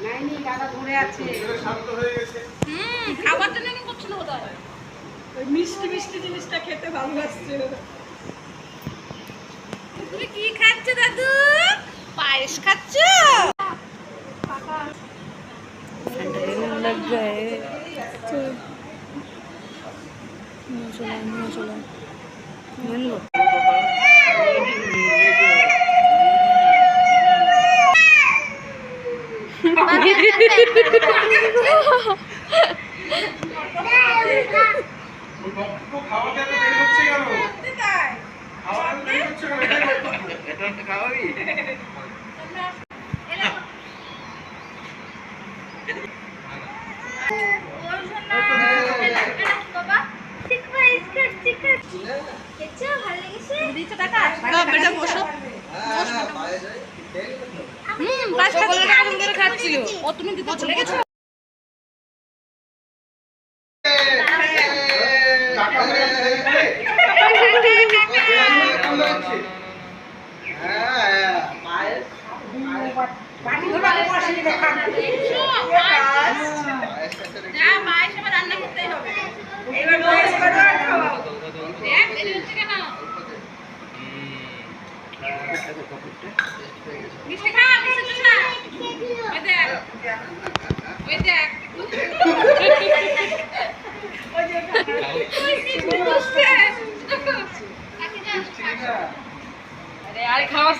নাইনি দাদা ধরে আছে শান্ত হয়ে গেছে। খাবার জন্য কি করছিল বোধহয় ওই মিষ্টি মিষ্টি জিনিসটা খেতে ভালোবাসছে। তুমি কি খাচ্ছ দাদু? পায়েস খাচ্ছ? लग गए तो चलो मन लो তুমি দিতে চলে গেছো রান্না করতেই হবে মিষ্টি খা মিষ্টি খা ওই দেখ ওই দেখ আরে আরে খাওয়াস